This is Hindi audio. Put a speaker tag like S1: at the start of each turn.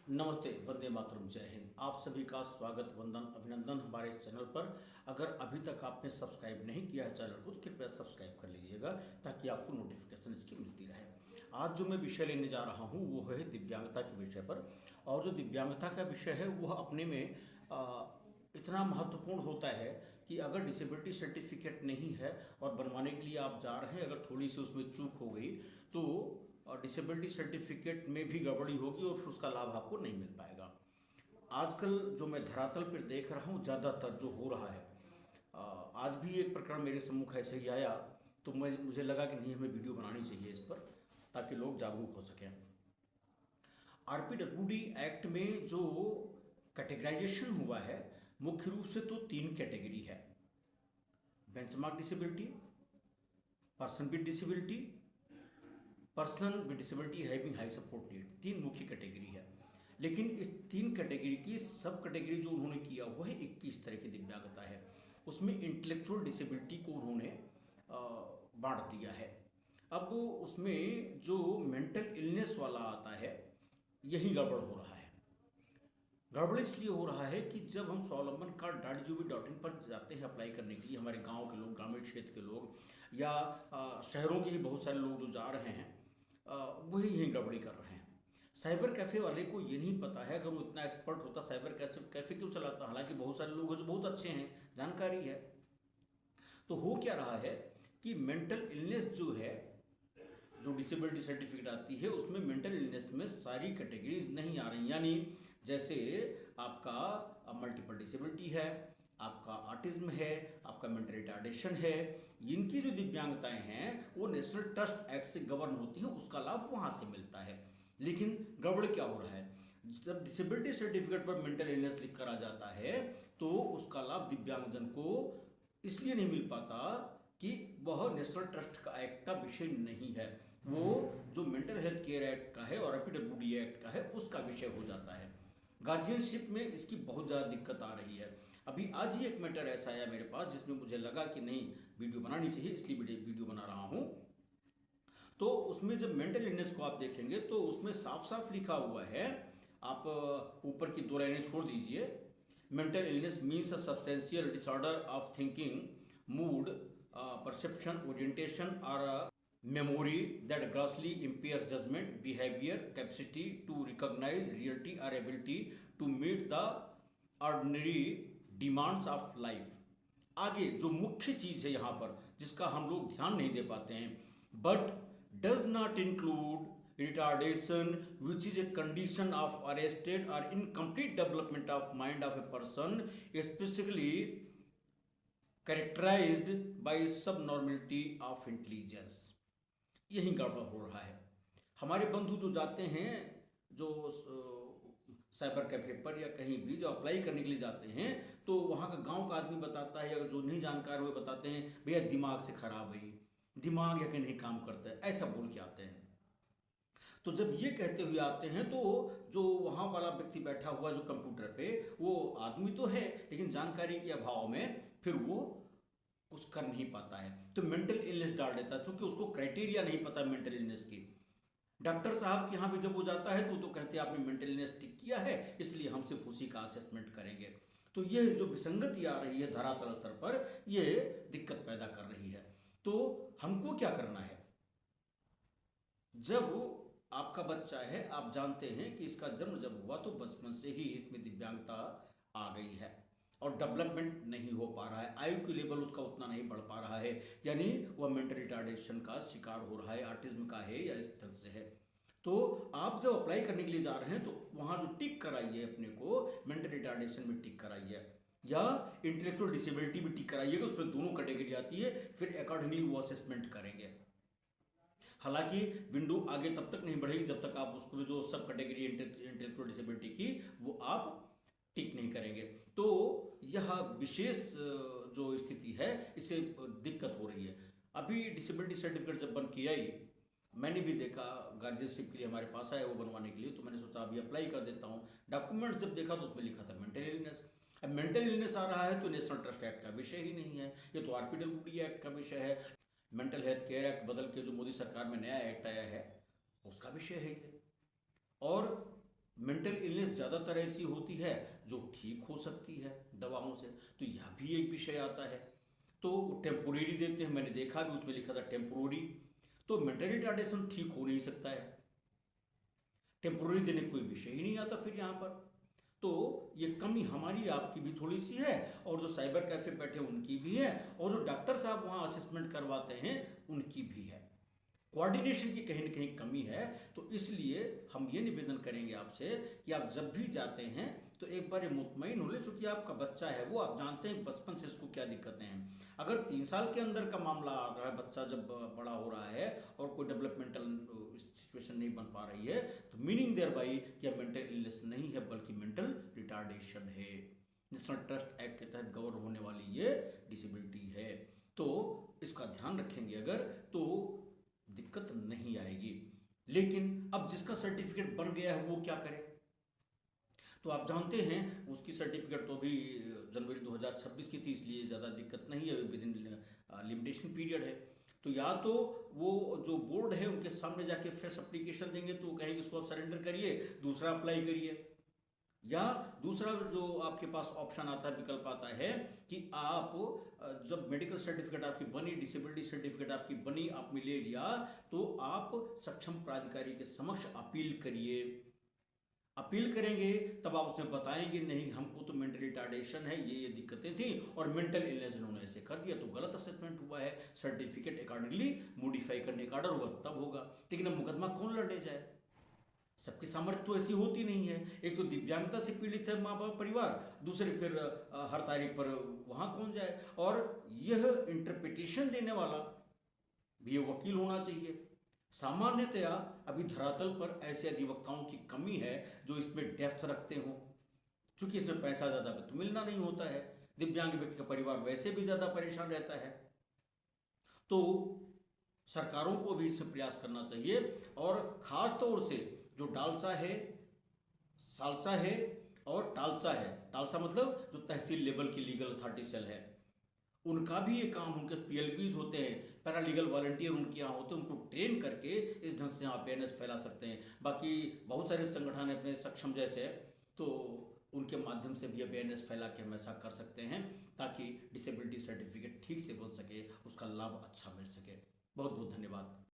S1: नमस्ते, वंदे मातरम, जय हिंद। आप सभी का स्वागत, वंदन, अभिनंदन हमारे चैनल पर। अगर अभी तक आपने सब्सक्राइब नहीं किया है चैनल को तो कृपया सब्सक्राइब कर लीजिएगा ताकि आपको नोटिफिकेशन इसकी मिलती रहे। आज जो मैं विषय लेने जा रहा हूँ वो है दिव्यांगता के विषय पर। और जो दिव्यांगता का विषय है वह अपने में इतना महत्वपूर्ण होता है कि अगर डिसेबिलिटी सर्टिफिकेट नहीं है और बनवाने के लिए आप जा रहे हैं, अगर थोड़ी सी उसमें चूक हो गई तो डिसेबिलिटी सर्टिफिकेट में भी गड़बड़ी होगी और फिर उसका लाभ आपको नहीं मिल पाएगा। आजकल जो मैं धरातल पर देख रहा हूँ ज़्यादातर जो हो रहा है, आज भी एक प्रकरण मेरे सम्मुख ऐसे ही आया तो मुझे लगा कि नहीं, हमें वीडियो बनानी चाहिए इस पर ताकि लोग जागरूक हो सकें। आरपीडब्ल्यूडी एक्ट में जो कैटेगराइजेशन हुआ है मुख्य रूप से तो 3 कैटेगरी है: benchmark disability, person with disability, person with disability having high support need. 3 मुख्य कैटेगरी है। लेकिन इस 3 कैटेगरी की सब कैटेगरी जो उन्होंने किया हुआ है 21 तरह की दिव्यांगता है। उसमें इंटेलेक्चुअल डिसेबिलिटी को उन्होंने बांट दिया है। अब उसमें जो मेंटल इलनेस वाला आता है यही गड़बड़ हो रहा है। गड़बड़ इसलिए हो रहा है कि जब हम स्वावलंबन कार्ड .gov.in पर जाते हैं अप्लाई करने के लिए, हमारे गांव के लोग, ग्रामीण क्षेत्र के लोग या शहरों के ही बहुत सारे लोग जो जा रहे हैं वही यही गड़बड़ी कर रहे हैं। साइबर कैफ़े वाले को ये नहीं पता है, अगर वो इतना एक्सपर्ट होता साइबर कैफ़े क्यों चलाता। हालांकि बहुत सारे लोग हैं जो बहुत अच्छे हैं, जानकारी है। तो हो क्या रहा है कि मेंटल इलनेस जो है, जो डिसेबिलिटी सर्टिफिकेट आती है उसमें मेंटल इलनेस में सारी कैटेगरीज नहीं आ रही। यानी जैसे आपका मल्टीपल डिसेबिलिटी है, आपका ऑटिज्म है, आपका मेंटल रिटार्डेशन है, इनकी जो दिव्यांगताएं हैं वो नेशनल ट्रस्ट एक्ट से गवर्न होती है, उसका लाभ वहां से मिलता है। लेकिन गड़बड़ क्या हो रहा है, जब डिसेबिलिटी सर्टिफिकेट पर मेंटल इलनेस लिख कर आ जाता है तो उसका लाभ दिव्यांगजन को इसलिए नहीं मिल पाता कि वह नेशनल ट्रस्ट का एक्ट का विषय नहीं है, वो जो मेंटल हेल्थ केयर एक्ट का है और आरपीडब्ल्यूडी एक्ट का है उसका विषय हो जाता है। गार्जियनशिप में इसकी बहुत ज़्यादा दिक्कत आ रही है। अभी आज ही एक मैटर ऐसा आया मेरे पास जिसमें मुझे लगा कि नहीं, वीडियो बनानी चाहिए, इसलिए वीडियो बना रहा हूँ। तो उसमें जब मेंटल इलनेस को आप देखेंगे तो उसमें साफ साफ लिखा हुआ है, आप ऊपर की 2 लाइनें छोड़ दीजिए। Mental illness means a substantial disorder of thinking, mood, perception, orientation, or memory that grossly impairs judgment, behavior, capacity to recognize reality or ability to meet the ordinary demands of life। आगे जो मुख्य चीज है यहाँ पर जिसका हम लोग ध्यान नहीं दे पाते हैं, but does not include retardation which is a condition of arrested or incomplete development of mind of a person, especially characterised by subnormality of intelligence. यही गड़बड़ हो रहा है। हमारे बंधु जो जाते हैं, जो साइबर कैफे पर या कहीं भी जो अप्लाई करने के लिए जाते हैं तो वहाँ का गांव का आदमी बताता है, या जो नहीं जानकार हुए बताते हैं भैया दिमाग से खराब है, दिमाग या कहीं नहीं काम करता है, ऐसा बोल के आते हैं। तो जब ये कहते हुए आते हैं तो जो वहाँ वाला व्यक्ति बैठा हुआ जो कंप्यूटर पे, वो आदमी तो है लेकिन जानकारी के अभाव में फिर वो कुछ कर नहीं पाता है, तो मेंटल इलनेस डाल देता है। चूंकि उसको क्राइटेरिया नहीं पता मेंटल इलनेस की। डॉक्टर साहब के यहाँ भी जब वो जाता है तो कहते हैं आपने मेंटल इलनेस टिक किया है, इसलिए हम सिर्फ उसी का असेसमेंट करेंगे। तो ये जो विसंगति आ रही है धरातल स्तर पर, ये दिक्कत पैदा कर रही है। तो हमको क्या करना है, जब आपका बच्चा है, आप जानते हैं कि इसका जन्म जब हुआ तो बचपन से ही इसमें दिव्यांगता आ गई है और डेवलपमेंट नहीं हो पा रहा है, आयु की लेवल उसका उतना नहीं बढ़ पा रहा है, यानी वह मेंटल रिटार्डेशन का शिकार हो रहा है, ऑटिज्म का है या इस तरह से है। तो आप जब अप्लाई करने के लिए जा रहे हैं तो वहां जो टिक कराइए अपने को, मेंटल रिटार्डेशन में टिक कराइए या इंटेलेक्चुअल डिसेबिलिटी में टिक कराइएगा, उसमें दोनों कैटेगरी आती है, फिर अकॉर्डिंगली वो असेसमेंट करेंगे। हालांकि विंडो आगे तब तक नहीं बढ़ेगी जब तक आप उसको जो सब कैटेगरी इंटेलेक्चुअल डिसेबिलिटी की वो आप टिक नहीं करेंगे। तो यह विशेष जो स्थिति है इससे दिक्कत हो रही है। अभी डिसेबिलिटी सर्टिफिकेट जब बन के आई, मैंने भी देखा गार्जियनशिप के लिए हमारे पास आया वो बनवाने के लिए, तो मैंने सोचा अभी अप्लाई कर देता हूँ। डॉक्यूमेंट्स जब देखा तो उसमें लिखा था मेंटल इलनेस। अब मेंटल इलनेस आ रहा है तो नेशनल ट्रस्ट एक्ट का विषय ही नहीं है, ये तो आरपीडब्ल्यूडी एक्ट का विषय है। मेंटल हेल्थ केयर एक्ट बदल के जो मोदी सरकार में नया एक्ट आया है उसका विषय है ये। और मेंटल इलनेस केस ज़्यादातर ऐसी होती है जो ठीक हो सकती है दवाओं से, तो यह भी एक विषय आता है। तो टेम्पोरेरी देते हैं, मैंने देखा भी उसमें लिखा था टेम्पोररी, तो मेंटल रिटार्डेशन ठीक हो नहीं सकता है, टेम्पोररी देने का कोई विषय ही नहीं आता फिर यहाँ पर। तो ये कमी हमारी आपकी भी थोड़ी सी है, और जो साइबर कैफे बैठे उनकी भी है, और जो डॉक्टर साहब वहाँ असेसमेंट करवाते हैं उनकी भी है। कोऑर्डिनेशन की कहीं ना कहीं कमी है। तो इसलिए हम ये निवेदन करेंगे आपसे कि आप जब भी जाते हैं तो एक बार ये मुतमईन हो ले, चूंकि आपका बच्चा है वो आप जानते हैं बचपन से इसको क्या दिक्कतें हैं। अगर 3 साल के अंदर का मामला आ रहा है, बच्चा जब बड़ा हो रहा है और कोई डेवलपमेंटल सिचुएशन नहीं बन पा रही है, तो मीनिंग देयर बाई कि मेंटल इलनेस नहीं है बल्कि मेंटल रिटार्डेशन है। नेशनल ट्रस्ट एक्ट के तहत गवर्न होने वाली ये डिसेबिलिटी है। तो इसका ध्यान रखेंगे अगर, तो दिक्कत नहीं आएगी। लेकिन अब जिसका सर्टिफिकेट बन गया है वो क्या करे? तो आप जानते हैं उसकी सर्टिफिकेट तो अभी जनवरी 2026 की थी, इसलिए ज़्यादा दिक्कत नहीं है, विद इन लिमिटेशन पीरियड है। तो या तो वो जो बोर्ड है उनके सामने जाके फ्रेश एप्लीकेशन देंगे तो कहेंगे इसको आप सरेंडर करिए, दूसरा अप्लाई करिए। या दूसरा जो आपके पास ऑप्शन आता है, विकल्प आता है कि आप जब मेडिकल सर्टिफिकेट आपकी बनी, डिसेबिलिटी सर्टिफिकेट आपकी बनी, आपने ले लिया, तो आप सक्षम प्राधिकारी के समक्ष अपील करिए। अपील करेंगे तब आप उसमें बताएंगे नहीं हमको तो मेंटल रिटार्डेशन है, ये दिक्कतें थी और मेंटल इलनेस इन्होंने ऐसे कर दिया, तो गलत असेसमेंट हुआ है, सर्टिफिकेट अकॉर्डिंगली मॉडिफाई करने का ऑर्डर हुआ, तब होगा। लेकिन अब मुकदमा कौन लड़ने जाए? सबकी सामर्थ्य तो ऐसी होती नहीं है। एक तो दिव्यांगता से पीड़ित है माँ बाप परिवार, दूसरे फिर हर तारीख पर वहां कौन जाए? और यह इंटरप्रिटेशन देने वाला भी ये वकील होना चाहिए। सामान्यतया अभी धरातल पर ऐसे अधिवक्ताओं की कमी है जो इसमें डेप्थ रखते हो, क्योंकि इसमें पैसा ज़्यादा तो मिलना नहीं होता है, दिव्यांग व्यक्ति का परिवार वैसे भी ज़्यादा परेशान रहता है। तो सरकारों को भी इसमें प्रयास करना चाहिए, और ख़ास तौर से जो डालसा है, सालसा है और टालसा है, टालसा मतलब जो तहसील लेवल की लीगल अथॉरिटी सेल है, उनका भी ये काम, उनके पीएलवीज होते हैं, पैरालीगल वॉलंटियर उनके यहाँ होते हैं, उनको ट्रेन करके इस ढंग से यहाँ अवेयरनेस फैला सकते हैं। बाकी बहुत सारे संगठन अपने सक्षम जैसे, तो उनके माध्यम से भी अवेयरनेस फैला के हम ऐसा कर सकते हैं ताकि डिसेबिलिटी सर्टिफिकेट ठीक से बन सके, उसका लाभ अच्छा मिल सके। बहुत बहुत धन्यवाद।